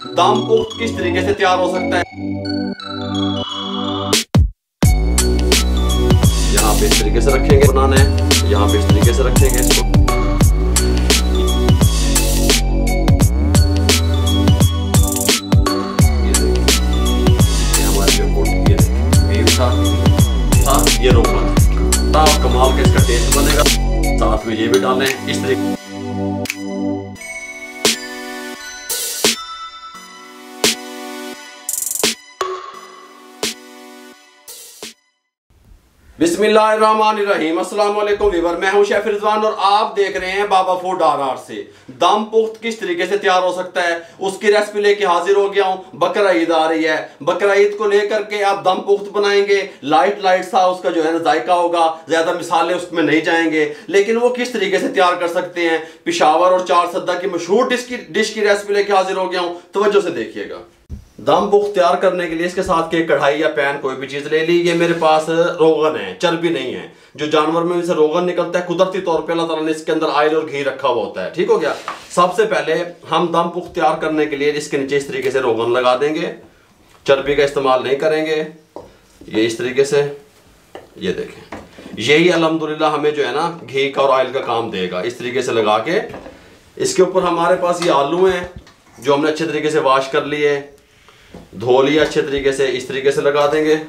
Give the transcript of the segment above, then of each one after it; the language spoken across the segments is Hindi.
दम पुख्त किस तरीके से तैयार हो सकता है। यहाँ पे इस तरीके से रखेंगे, बनाना है यहाँ पे इस तरीके से रखेंगे इसको। ये रोगन कमाल का इसका टेस्ट बनेगा। साथ में ये भी डालें इस तरीके। बिस्मिल्लाहिर्रहमानिर्रहीम। अस्सलाम वालेकुम वीवर, मैं हूं शेफ रिजवान और आप देख रहे हैं बाबा फूड RR से। दम पुख्त किस तरीके से तैयार हो सकता है उसकी रेसिपी लेके हाजिर हो गया हूं। बकरा ईद आ रही है, बकरा ईद को लेकर के आप दम पुख्त बनाएंगे। लाइट सा उसका जो है ना जायका होगा, ज्यादा मिसाले उसमें नहीं जाएंगे, लेकिन वो किस तरीके से तैयार कर सकते हैं। पिशावर और चार सद्दा की मशहूर डिश की रेसिपी लेके हाजिर हो गया हूं, तवज्जो से देखिएगा। दम पुख्त तैयार करने के लिए इसके साथ के कढ़ाई या पैन कोई भी चीज ले ली। ये मेरे पास रोगन है, चर्बी नहीं है। जो जानवर में से रोगन निकलता है कुदरती तौर पे अल्लाह ताला ने इसके अंदर ऑयल और घी रखा हुआ होता है। ठीक हो गया। सबसे पहले हम दम पुख्त तैयार करने के लिए इसके नीचे इस तरीके से रोगन लगा देंगे। चर्बी का इस्तेमाल नहीं करेंगे। ये इस तरीके से, ये देखें, यही अल्हम्दुलिल्लाह हमें जो है ना घी का और ऑयल का काम देगा। इस तरीके से लगा के इसके ऊपर हमारे पास ये आलू हैं जो हमने अच्छे तरीके से वॉश कर लिए, धो लिया अच्छे तरीके से। इस तरीके से लगा देंगे।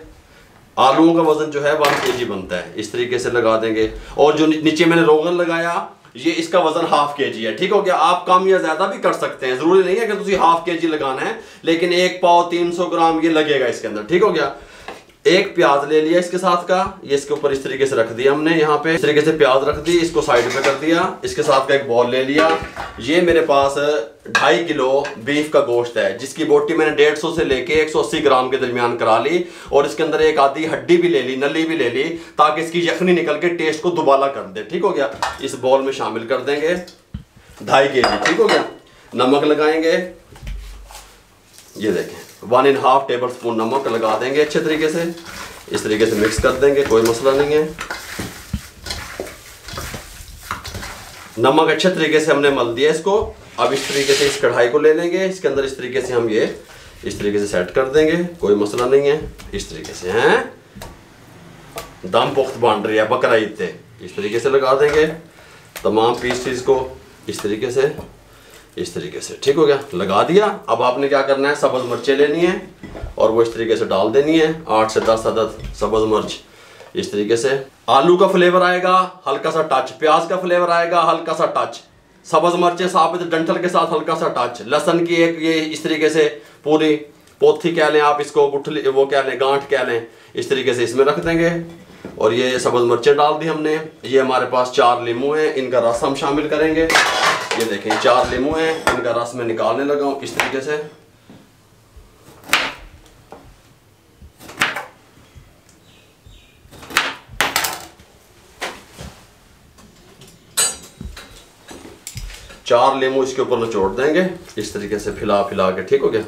आलूओं का वजन जो है 1 kg बनता है। इस तरीके से लगा देंगे। और जो नीचे मैंने रोगन लगाया ये इसका वजन 1/2 kg है। ठीक हो गया। आप कम या ज्यादा भी कर सकते हैं, जरूरी नहीं है कि तुझे 1/2 kg लगाना है, लेकिन 1 पाव 300 ग्राम ये लगेगा इसके अंदर। ठीक हो गया। एक प्याज ले लिया इसके साथ का, ये इसके ऊपर इस तरीके से रख दिया हमने। यहाँ पे इस तरीके से प्याज रख दी, इसको साइड पे कर दिया। इसके साथ का एक बॉल ले लिया। ये मेरे पास 2.5 किलो बीफ का गोश्त है जिसकी बोटी मैंने 150 से लेके 180 ग्राम के दरमियान करा ली। और इसके अंदर एक आधी हड्डी भी ले ली, नली भी ले ली, ताकि इसकी यखनी निकल के टेस्ट को दुबाला कर दे। ठीक हो गया। इस बॉल में शामिल कर देंगे 2.5 kg। ठीक हो गया। नमक लगाएंगे, ये देखें 1.5 टेबल स्पून नमक लगा देंगे अच्छे तरीके से। इस तरीके से मिक्स कर देंगे, कोई मसला नहीं है। नमक अच्छे तरीके से हमने मल दिया इसको। अब इस तरीके से इस कढ़ाई को ले लेंगे, इसके अंदर इस तरीके से हम ये इस तरीके से सेट कर देंगे, कोई मसला नहीं है। इस तरीके से हैं दम पुख्त बन रही है बकरा ईद पे। इस तरीके से लगा देंगे तमाम पीसेस को इस तरीके से, इस तरीके से। ठीक हो गया। लगा दिया। अब आपने क्या करना है, सब्ज मिर्चें लेनी है और वो इस तरीके से डाल देनी है। 8 से 10 अदद सब्ज मिर्च इस तरीके से। आलू का फ्लेवर आएगा, हल्का सा टच। प्याज का फ्लेवर आएगा, हल्का सा टच। सब्ज मिर्चें साबित डंठल के साथ हल्का सा टच। लहसुन की एक ये इस तरीके से पूरी पोथी कह लें आप इसको, गुठली वो कह लें, गांठ कह लें, इस तरीके से इसमें रख देंगे। और ये सब्ज मिर्चें डाल दी हमने। ये हमारे पास 4 लीमू हैं, इनका रस हम शामिल करेंगे। ये देखें 4 लीमू हैं, इनका रस मैं निकालने लगा हूं इस तरीके से। चार लीमू इसके ऊपर निचोड़ देंगे इस तरीके से फिला के। ठीक हो गया।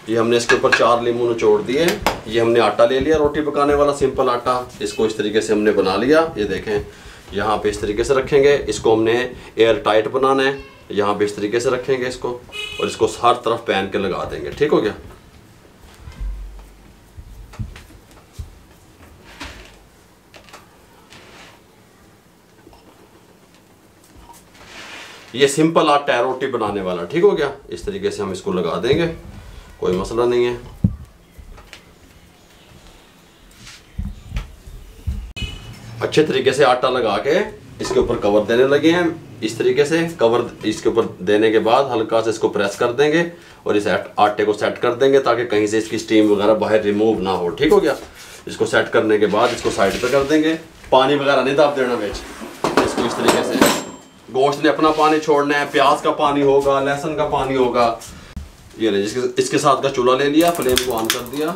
ये हमने इसके ऊपर 4 लीमू निचोड़ दिए। ये हमने आटा ले लिया, रोटी पकाने वाला सिंपल आटा। इसको इस तरीके से हमने बना लिया। ये देखें यहाँ पे इस तरीके से रखेंगे। इसको हमने एयर टाइट बनाना है। यहाँ पे इस तरीके से रखेंगे इसको और इसको हर तरफ पहन के लगा देंगे। ठीक हो गया। ये सिंपल आटा है रोटी बनाने वाला। ठीक हो गया। इस तरीके से हम इसको लगा देंगे, कोई मसला नहीं है। अच्छे तरीके से आटा लगा के इसके ऊपर कवर देने लगे हैं। इस तरीके से कवर इसके ऊपर देने के बाद हल्का से इसको प्रेस कर देंगे और इस आटे को सेट कर देंगे ताकि कहीं से इसकी स्टीम वगैरह बाहर रिमूव ना हो। ठीक हो गया। इसको सेट करने के बाद इसको साइड पे कर देंगे। पानी वगैरह नहीं दाब देना बेच। इसको इस तरीके से गोश्त ने अपना पानी छोड़ना है, प्याज का पानी होगा, लहसुन का पानी होगा। ये ले इसके साथ का चूल्हा ले लिया, फ्लेम को ऑन कर दिया।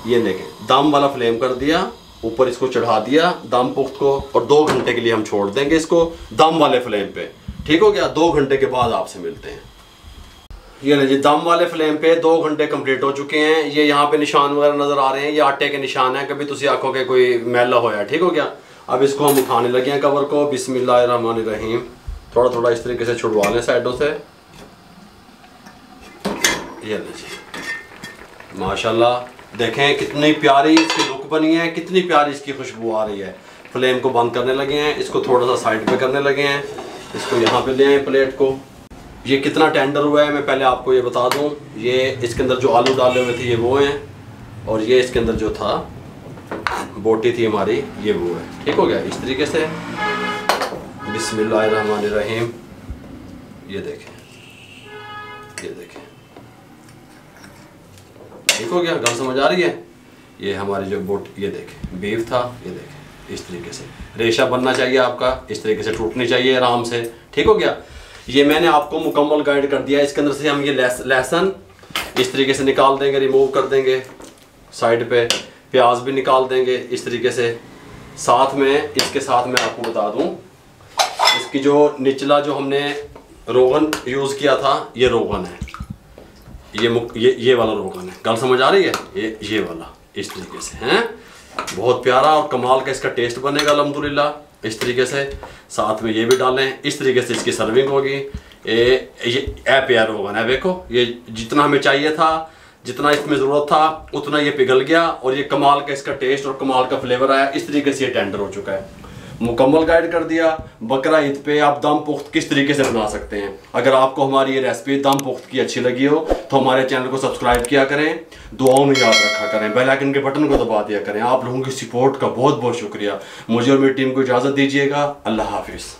ये लेके दम वाला फ्लेम कर दिया, ऊपर इसको चढ़ा दिया दम पुख्त को और 2 घंटे के लिए हम छोड़ देंगे इसको दम वाले फ्लेम पे। ठीक हो गया। 2 घंटे के बाद आपसे मिलते हैं। ये लीजिए दम वाले फ्लेम पे 2 घंटे कंप्लीट हो चुके हैं। ये यहाँ पे निशान वगैरह नजर आ रहे हैं, ये आटे के निशान है। कभी तुसी आखोगे कोई मैला होया। ठीक हो गया। अब इसको हम उठाने लगे हैं कवर को। बिस्मिल्लाहिर्रहमानिर्रहीम। थोड़ा थोड़ा इस तरीके से छुड़वा लें साइडों से। ये लीजिए, माशाल्लाह देखें कितनी प्यारी इसकी लुक बनी है, कितनी प्यारी इसकी खुशबू आ रही है। फ्लेम को बंद करने लगे हैं, इसको थोड़ा सा साइड पे करने लगे हैं। इसको यहाँ पे ले आए प्लेट को। ये कितना टेंडर हुआ है मैं पहले आपको ये बता दूं। ये इसके अंदर जो आलू डाले हुए थे ये वो हैं, और ये इसके अंदर जो था बोटी थी हमारी ये वो है। ठीक हो गया इस तरीके से। बिस्मिल्लाहिर्रहमानिर्रहीम। ये देखें, ये देखें, ठीक हो गया। गल समझ आ रही है। ये हमारी जो बोट, ये देखें बीफ था, ये देखें इस तरीके से रेशा बनना चाहिए आपका, इस तरीके से टूटनी चाहिए आराम से। ठीक हो गया। ये मैंने आपको मुकम्मल गाइड कर दिया। इसके अंदर से हम ये लहसुन इस तरीके से निकाल देंगे, रिमूव कर देंगे साइड पे। प्याज भी निकाल देंगे इस तरीके से। साथ में इसके साथ मैं आपको बता दूं, इसकी जो निचला जो हमने रोगन यूज़ किया था ये रोगन है, ये वाला रोगन है। गल समझ आ रही है। ये वाला इस तरीके से हैं। बहुत प्यारा और कमाल का इसका टेस्ट बनेगा अल्हम्दुलिल्लाह। इस तरीके से साथ में ये भी डालें, इस तरीके से इसकी सर्विंग होगी। ये प्यार रोगन है, देखो ये जितना हमें चाहिए था, जितना इसमें ज़रूरत था उतना ये पिघल गया, और ये कमाल का इसका टेस्ट और कमाल का फ्लेवर आया। इस तरीके से ये टेंडर हो चुका है। मुकम्मल गाइड कर दिया। बकरा ईद पे आप दम पुख्त किस तरीके से बना सकते हैं। अगर आपको हमारी ये रेसिपी दम पुख्त की अच्छी लगी हो तो हमारे चैनल को सब्सक्राइब किया करें, दुआओं में याद रखा करें, बेल आइकन के बटन को दबा दिया करें। आप लोगों की सपोर्ट का बहुत बहुत शुक्रिया। मुझे और मेरी टीम को इजाज़त दीजिएगा। अल्लाह हाफिज़।